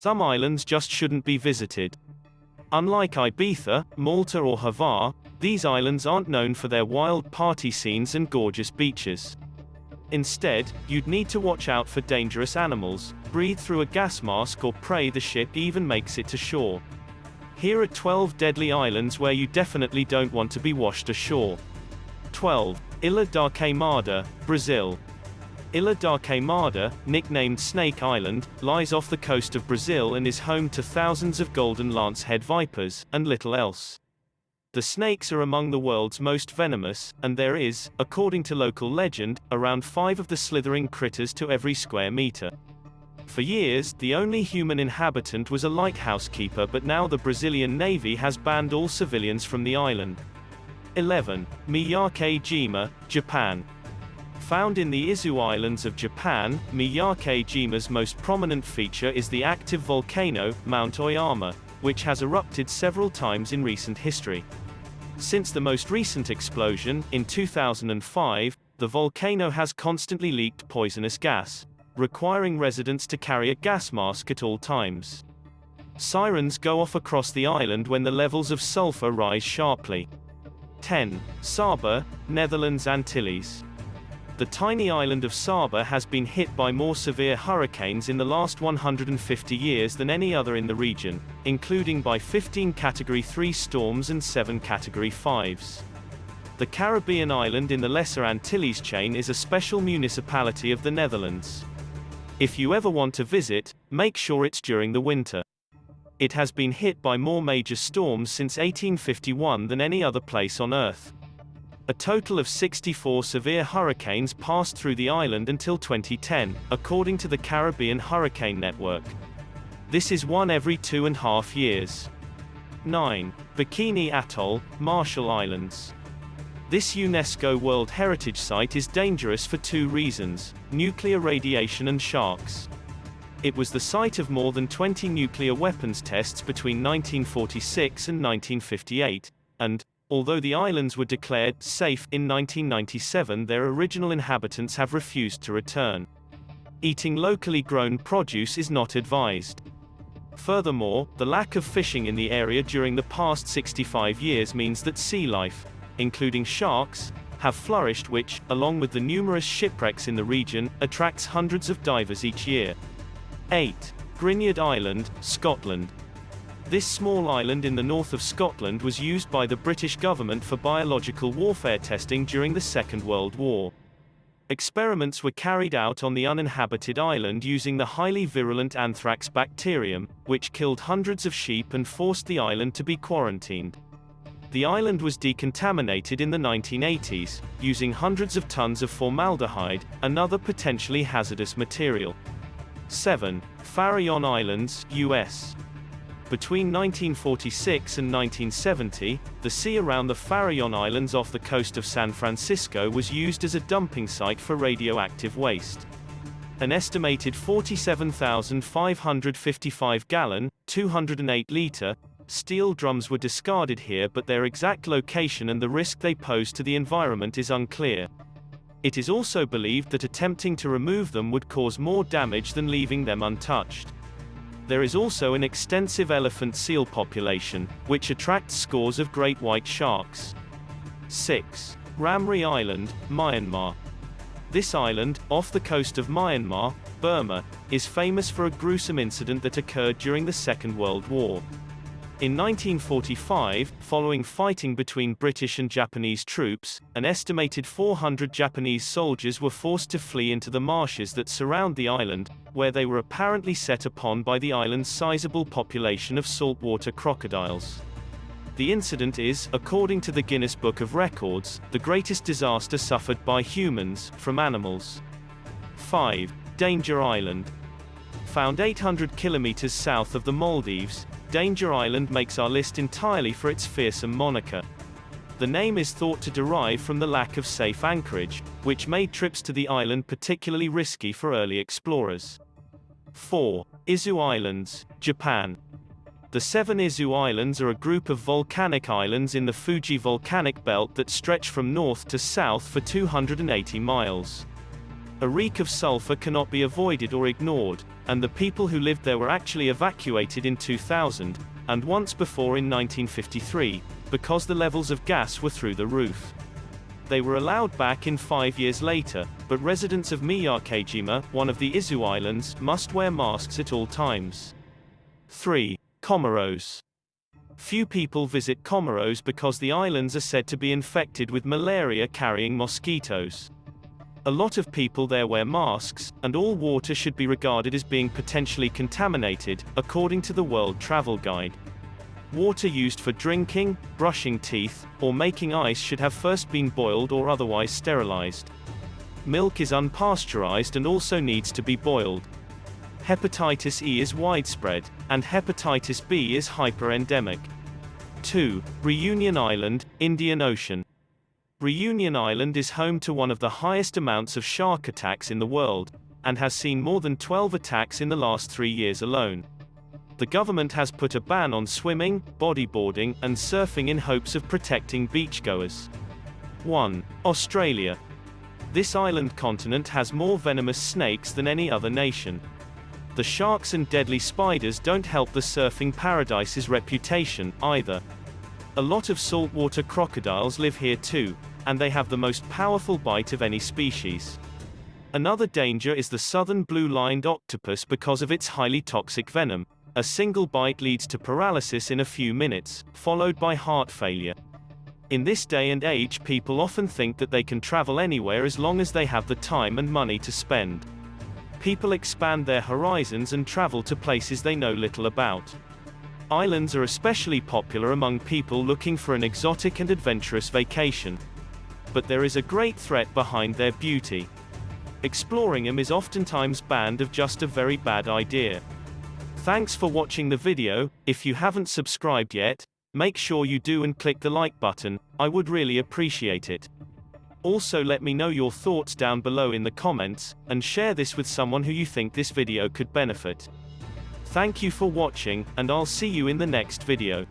Some islands just shouldn't be visited. Unlike Ibiza, Malta or Hvar, these islands aren't known for their wild party scenes and gorgeous beaches. Instead, you'd need to watch out for dangerous animals, breathe through a gas mask or pray the ship even makes it to shore. Here are 12 deadly islands where you definitely don't want to be washed ashore. 12. Ilha da Queimada, Brazil. Ilha da Queimada, nicknamed Snake Island, lies off the coast of Brazil and is home to thousands of golden lancehead vipers, and little else. The snakes are among the world's most venomous, and there is, according to local legend, around 5 of the slithering critters to every square meter. For years, the only human inhabitant was a lighthouse keeper, but now the Brazilian Navy has banned all civilians from the island. 11. Miyake-jima, Japan. Found in the Izu Islands of Japan, Miyake-jima's most prominent feature is the active volcano, Mount Oyama, which has erupted several times in recent history. Since the most recent explosion, in 2005, the volcano has constantly leaked poisonous gas, requiring residents to carry a gas mask at all times. Sirens go off across the island when the levels of sulfur rise sharply. 10. Saba, Netherlands Antilles. The tiny island of Saba has been hit by more severe hurricanes in the last 150 years than any other in the region, including by 15 Category 3 storms and 7 Category 5s. The Caribbean island in the Lesser Antilles chain is a special municipality of the Netherlands. If you ever want to visit, make sure it's during the winter. It has been hit by more major storms since 1851 than any other place on Earth. A total of 64 severe hurricanes passed through the island until 2010, according to the Caribbean Hurricane Network. This is one every 2.5 years. 9. Bikini Atoll, Marshall Islands. This UNESCO World Heritage Site is dangerous for 2 reasons: nuclear radiation and sharks. It was the site of more than 20 nuclear weapons tests between 1946 and 1958, and, although the islands were declared safe in 1997, their original inhabitants have refused to return. Eating locally grown produce is not advised. Furthermore, the lack of fishing in the area during the past 65 years means that sea life, including sharks, have flourished, which, along with the numerous shipwrecks in the region, attracts hundreds of divers each year. 8. Gruinard Island, Scotland. This small island in the north of Scotland was used by the British government for biological warfare testing during the Second World War. Experiments were carried out on the uninhabited island using the highly virulent anthrax bacterium, which killed hundreds of sheep and forced the island to be quarantined. The island was decontaminated in the 1980s, using hundreds of tons of formaldehyde, another potentially hazardous material. 7. Farallon Islands, US. Between 1946 and 1970, the sea around the Farallon Islands off the coast of San Francisco was used as a dumping site for radioactive waste. An estimated 47,555-gallon, 208-liter, steel drums were discarded here, but their exact location and the risk they pose to the environment is unclear. It is also believed that attempting to remove them would cause more damage than leaving them untouched. There is also an extensive elephant seal population, which attracts scores of great white sharks. 6. Ramree Island, Myanmar. This island, off the coast of Myanmar, Burma, is famous for a gruesome incident that occurred during the Second World War. In 1945, following fighting between British and Japanese troops, an estimated 400 Japanese soldiers were forced to flee into the marshes that surround the island, where they were apparently set upon by the island's sizable population of saltwater crocodiles. The incident is, according to the Guinness Book of Records, the greatest disaster suffered by humans from animals. 5. Danger Island. Found 800 kilometers south of the Maldives, Danger Island makes our list entirely for its fearsome moniker. The name is thought to derive from the lack of safe anchorage, which made trips to the island particularly risky for early explorers. 4. Izu Islands, Japan. The 7 Izu Islands are a group of volcanic islands in the Fuji volcanic belt that stretch from north to south for 280 miles. A reek of sulfur cannot be avoided or ignored, and the people who lived there were actually evacuated in 2000, and once before in 1953, because the levels of gas were through the roof. They were allowed back in 5 years later, but residents of Miyake-jima, one of the Izu Islands, must wear masks at all times. 3. Comoros. Few people visit Comoros because the islands are said to be infected with malaria-carrying mosquitoes. A lot of people there wear masks, and all water should be regarded as being potentially contaminated, according to the World Travel Guide. Water used for drinking, brushing teeth, or making ice should have first been boiled or otherwise sterilized. Milk is unpasteurized and also needs to be boiled. Hepatitis E is widespread, and hepatitis B is hyperendemic. 2. Reunion Island, Indian Ocean. Reunion Island is home to one of the highest amounts of shark attacks in the world, and has seen more than 12 attacks in the last 3 years alone. The government has put a ban on swimming, bodyboarding, and surfing in hopes of protecting beachgoers. 1. Australia. This island continent has more venomous snakes than any other nation. The sharks and deadly spiders don't help the surfing paradise's reputation, either. A lot of saltwater crocodiles live here too, and they have the most powerful bite of any species. Another danger is the southern blue-lined octopus because of its highly toxic venom. A single bite leads to paralysis in a few minutes, followed by heart failure. In this day and age, people often think that they can travel anywhere as long as they have the time and money to spend. People expand their horizons and travel to places they know little about. Islands are especially popular among people looking for an exotic and adventurous vacation. But there is a great threat behind their beauty. Exploring them is oftentimes banned as just a very bad idea. Thanks for watching the video. If you haven't subscribed yet, make sure you do and click the like button, I would really appreciate it. Also let me know your thoughts down below in the comments, and share this with someone who you think this video could benefit. Thank you for watching, and I'll see you in the next video.